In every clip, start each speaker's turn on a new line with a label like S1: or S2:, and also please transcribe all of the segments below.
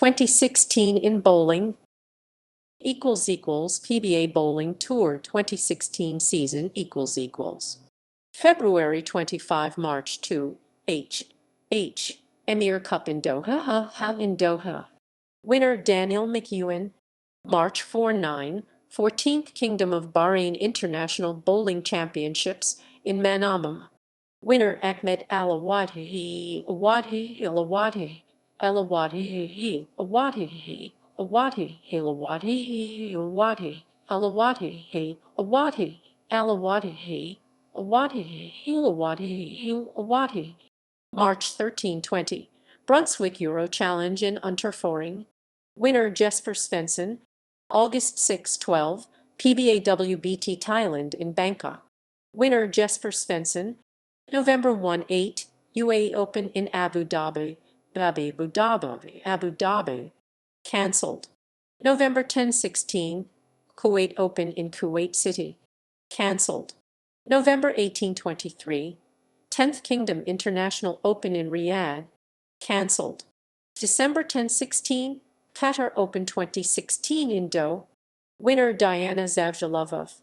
S1: 2016 in bowling PBA Bowling Tour 2016 season February 25 March 2 Emir Cup in Doha. Winner Danielle McEwan. March 4-9 14th Kingdom of Bahrain International Bowling Championships in Manama. Winner Ahmed Al-Awadhi. March 13-20 Brunswick Euro Challenge in Unterföhring. Winner Jesper Svensson. August 6-12 PBA WBT Thailand in Bangkok. Winner Jesper Svensson. November 1-8 UAE Open in Abu Dhabi. Abu Dhabi. Cancelled. November 10-16 Kuwait Open in Kuwait City. Cancelled. November 18-23 10th Kingdom International Open in Riyadh. Cancelled. December 10-16 Qatar Open 2016 in Doha. Winner Diana Zavjalova.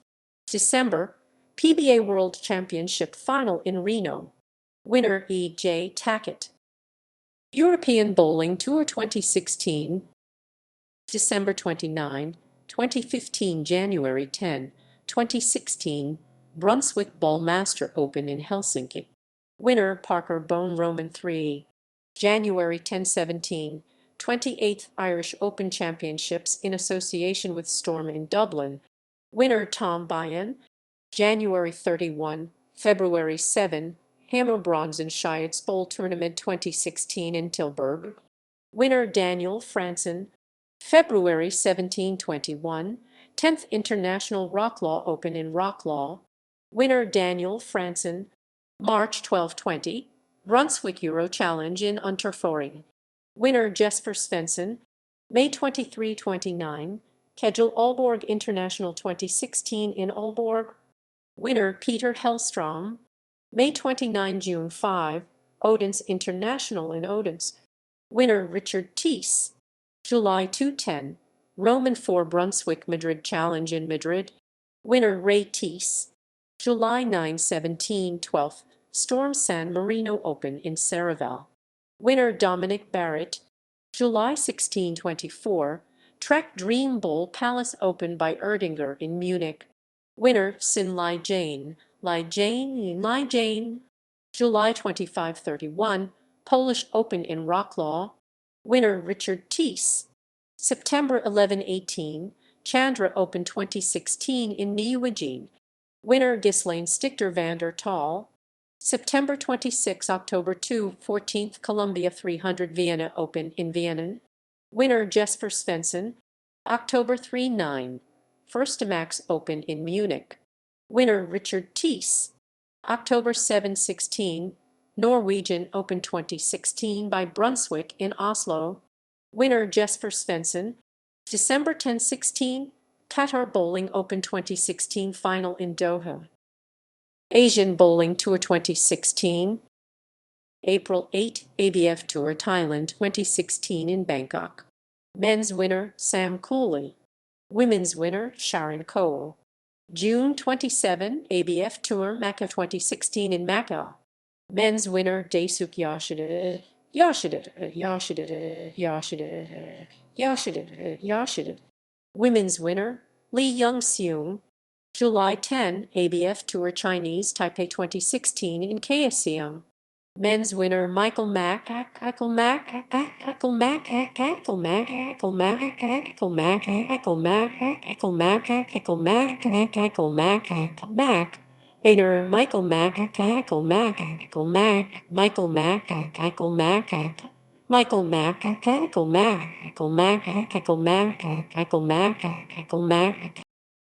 S1: December PBA World Championship Final in Reno. Winner E.J. Tackett. European Bowling Tour 2016. December 29, 2015 January 10, 2016 Brunswick Bowlmaster Open in Helsinki. Winner Parker Bone Roman 3. January 10-17 28th Irish Open Championships in association with Storm in Dublin. Winner Tom Byen. January 31, February 7 Hammer Bronze and Shiatz Bowl Tournament 2016 in Tilburg. Winner Danielle Franson. February 17-21 10th International Rocklaw Open in Rocklaw. Winner Danielle Franson. March 12-20 Brunswick Euro Challenge in Unterföhring. Winner Jesper Svensson. May 23-29 Kegel Aalborg International 2016 in Aalborg. Winner Peter Hellstrom. May 29 June 5 Odense International in Odense. Winner Richard Thies. July 2-10 Roman 4 Brunswick Madrid Challenge in Madrid. Winner Ray Thies. July 9-17 12th Storm San Marino Open in Saraval. Winner Dominic Barrett. July 16-24 Trek Dream Bowl Palace Open by Erdinger in Munich. Winner Sin Lai Jane. July 25-31 Polish Open in Wrocław. Winner Richard Thies. September 11-18 Chandra Open 2016 in Nieuwegein. Winner Ghislaine Stichter van der Tal. September 26 October 2 14th Columbia 300 Vienna Open in Vienna. Winner Jesper Svensson. October 3-9 First Max Open in Munich. Winner Richard Thies. October 7-16 Norwegian Open 2016 by Brunswick in Oslo. Winner Jesper Svensson. December 10-16 Qatar Bowling Open 2016 Final in Doha. Asian Bowling Tour 2016. April 8 ABF Tour Thailand 2016 in Bangkok. Men's winner Sam Cooley. Women's winner Sharon Cole. June 27 ABF Tour Macau 2016 in Macau. Men's winner Daesuk Yoshida. Women's winner Lee Young-seung. July 10 ABF Tour Chinese Taipei 2016 in Kaohsiung. Men's winner Michael Mack. Hater Michael Mack.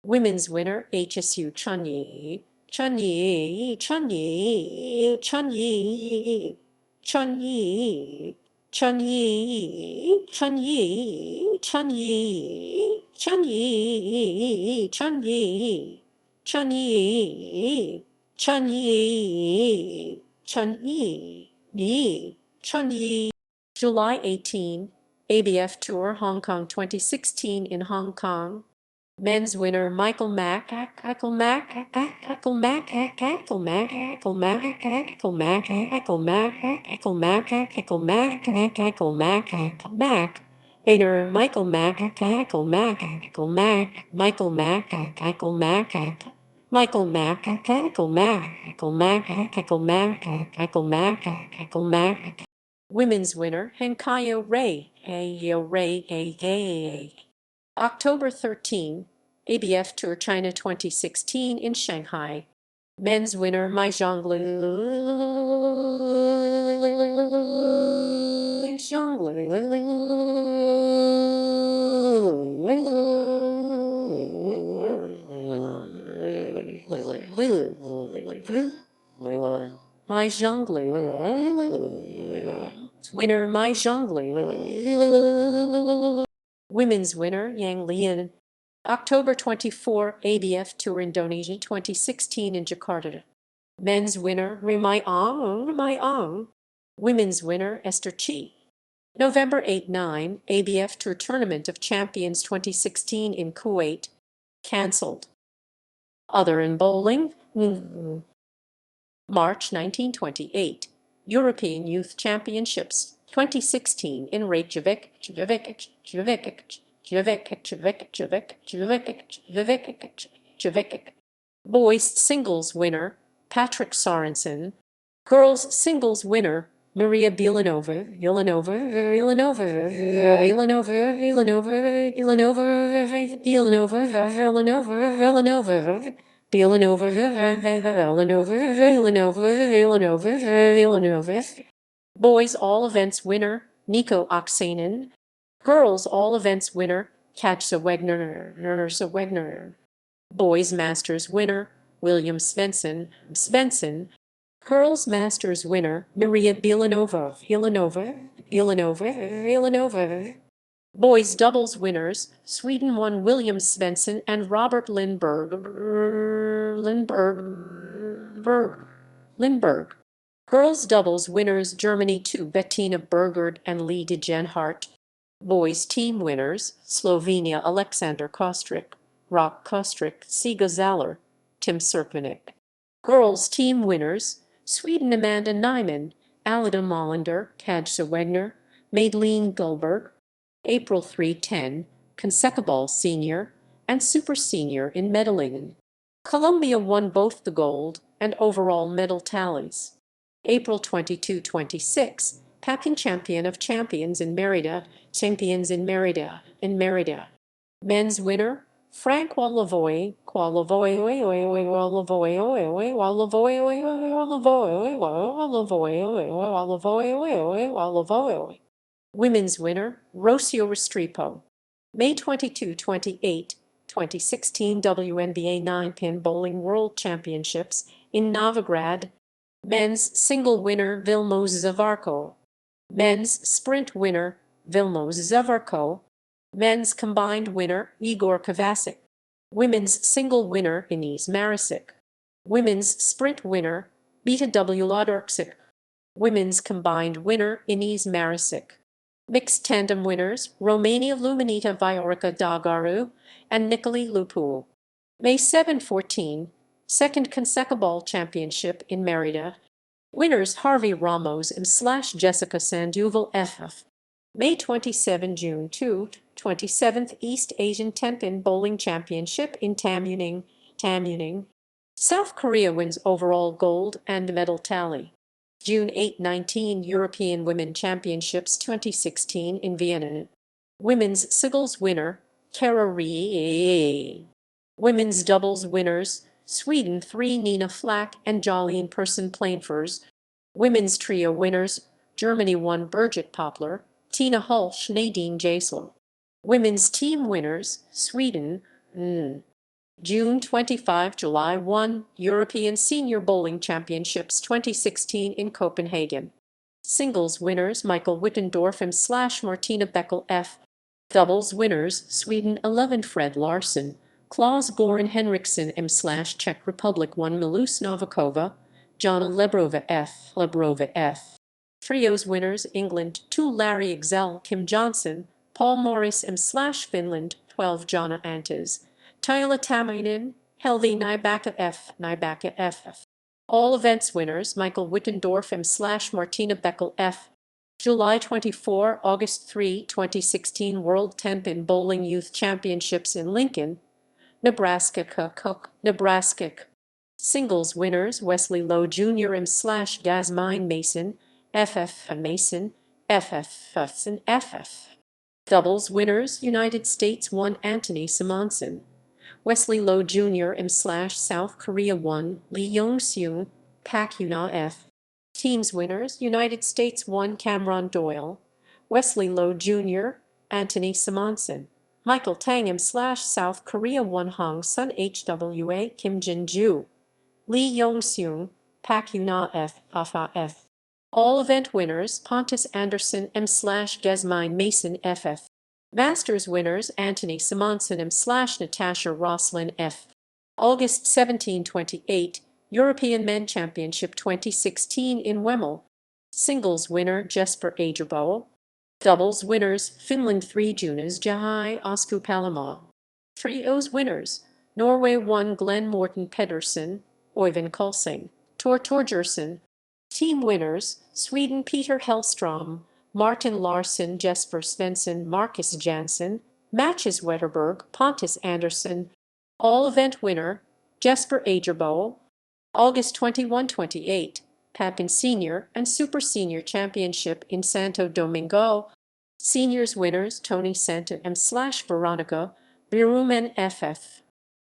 S1: Women's winner HSU Chunyi. July 18 ABF Tour Hong Kong 2016 in Hong Kong. Men's winner Michael Mack, Michael Mack, Michael Mack, Michael Mack, Michael Mack, Michael Mack, Michael Mack, Michael Mack, Michael Mack, Michael Mack, Michael Mack. Hater Michael Mack, Michael Mack, Michael Mack, Michael Mack, Michael Mack, Michael Mack, Michael Mack, Michael Mack, Michael Mack, Michael Mack, Michael Mack. Women's winner Henkayo Ray, Ray. October 13, ABF Tour China 2016 in Shanghai. Men's winner Mai Zhongli. Mai Zhongli. Winner Mai Zhongli. Women's winner Yang Lian. October 24, ABF Tour Indonesia 2016 in Jakarta. Men's winner Rimai Ong. Women's winner Esther Chi. November 8-9, ABF Tour Tournament of Champions 2016 in Kuwait. Cancelled. Other in bowling. March 1928, European Youth Championships 2016 in Reykjavik. Boys singles winner Patrick Sorensen. Girls singles winner Maria Belanova. Boys all events winner Nico Oksanen. Girls all events winner Katja Wegner. Boys Masters winner William Svensson. Girls Masters winner Maria Belanova. Boys doubles winners Sweden won William Svensson and Robert Lindberg. Girls doubles winners Germany 2 Bettina Bergard and Lee de Genhart. Boys team winners Slovenia Alexander Kostrik, Rock Kostrik, Siga Zaller, Tim Serpenick. Girls team winners Sweden Amanda Nyman, Alida Molander, Katja Wegner, Madeleine Gulberg. April 3-10, Consecuble Senior and Super Senior in medalling. Colombia won both the gold and overall medal tallies. April 22-26, Papin Champion of Champions in Merida, Men's winner, Frank Wallavoy. Women's winner, Rocio Restrepo. May 22-28, 2016 WNBA 9-pin Bowling World Championships in Novigrad. Men's single winner, Vilmos Zavarko. Men's sprint winner, Vilmos Zavarko. Men's combined winner, Igor Kovacic. Women's single winner, Inez Marisic. Women's sprint winner, Beta W. Lodorksic. Women's combined winner, Inez Marisic. Mixed tandem winners, Romania Luminita Viorica Dagaru and Nicolae Lupu. May 7-14, second Consecuble Championship in Merida. Winners Harvey Ramos / Jessica Sandoval FF. May 27, June 2, 27th East Asian 10-pin Bowling Championship in Tamuning. South Korea wins overall gold and medal tally. June 8-19 European Women Championships 2016 in Vienna. Women's singles winner, Kara Rie. Women's doubles winners, Sweden 3 Nina Flack and Jolene Person Plainfers. Women's trio winners, Germany 1 Birgit Poplar, Tina Hulsch, Nadine Jasel. Women's team winners, Sweden, June 25, July 1, European Senior Bowling Championships 2016 in Copenhagen. Singles winners Michael Wittendorf / Martina Beckel F. Doubles winners Sweden 11 Fred Larsson, Klaus Goran Henriksen M / Czech Republic 1 Milus Novikova, Jana Lebrova F. Trios winners England 2 Larry Exell Kim Johnson, Paul Morris Finland 12 Jonna Antes, Tyler Tamainen, Helvi Nibaka F. All events winners Michael Wittendorf Martina Beckel F. July 24, August 3, 2016 World Temp in Bowling Youth Championships in Lincoln, Nebraska. Nebraska. Singles winners Wesley Lowe Jr. Gasmine Mason, FF. Doubles winners United States 1 Anthony Simonson, Wesley Lowe Jr. South Korea 1 Lee Young-seung, Pak Yuna F. Teams winners United States 1 Cameron Doyle, Wesley Lowe Jr., Anthony Simonson, Michael Tang South Korea 1 Hong Sun HWA Kim Jin-ju, Lee Young-seung, Pak Yuna F. Afa F. All event winners Pontus Anderson Gesmine Mason FF. Masters winners Anthony Simonson Natasha Roslin F. August 17-28 European Men Championship 2016 in Wemmel. Singles winner Jesper Agerbo. Doubles winners Finland 3 Jonas Jahai Osku Palama. Trios winners Norway 1 Glenn Morten Pedersen, Oyvind Kolsing, Tor Torgersen. Team winners Sweden Peter Hellstrom, Martin Larsson, Jesper Svensson, Marcus Janssen, Matches Wetterberg, Pontus Andersson. All event winner Jesper Agerbo. August 21-28 Papin Senior and Super Senior Championship in Santo Domingo. Seniors winners Tony Santon Veronica Birumen FF.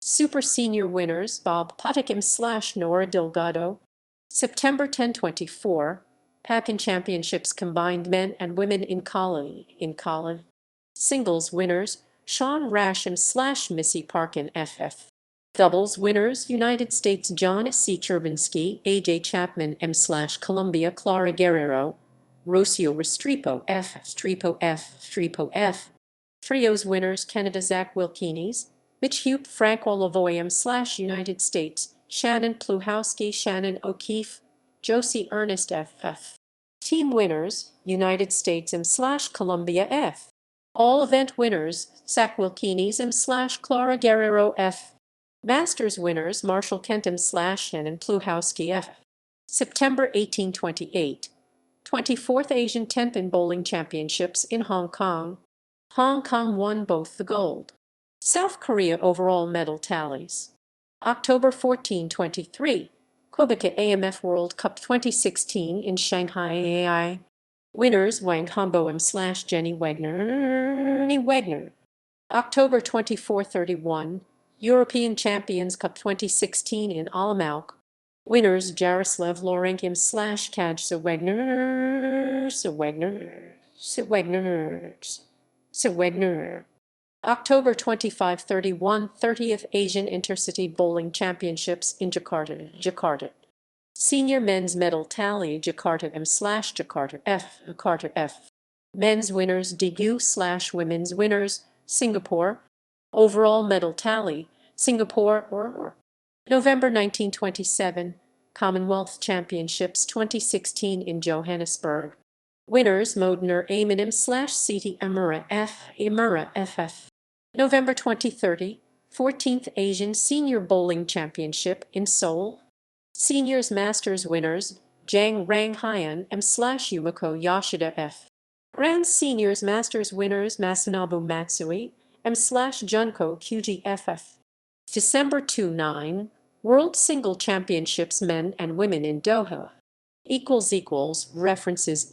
S1: Super Senior winners Bob Putic Nora Delgado. September 10-24 Papin Championships combined men and women in Colin. Singles winners Sean Rash Missy Parkin FF. Doubles winners United States John C. Cherbinsky, AJ Chapman Colombia Clara Guerrero, Rocio Restrepo F. Trios winners Canada Zach Wilkines, Mitch Hute Frank Olavoy United States Shannon Pluhowski Shannon O'Keefe, Josie Ernest FF. Team winners United States Colombia F. All event winners Zach Wilkines Clara Guerrero F. Masters winners Marshall Kent Shannon Pluhowski F. September 18-28 24th Asian Temp in Bowling Championships in Hong Kong. Hong Kong won both the gold. South Korea overall medal tallies. October 14-23 Quebec AMF World Cup 2016 in Shanghai AI. Winners Wang Hombo Jenny Wegner. October 24-31 European Champions Cup 2016 in Almauk. Winners Jaroslav Lorenk Kaj Wegner. October 25-31 30th Asian Intercity Bowling Championships in Jakarta. Senior men's medal tally Jakarta F. Men's winners DU/women's winners Singapore. Overall medal tally Singapore. November 1927 Commonwealth Championships 2016 in Johannesburg. Winners Modena Eamon/Siti Emira FF. November 2030 14th Asian Senior Bowling Championship in Seoul. Seniors Masters winners Jang Rang Hyan M/Yumiko Yoshida F. Grand Seniors Masters winners Masanobu Matsui M/Junko QG FF. December 2-9 World Single Championships men and women in Doha. References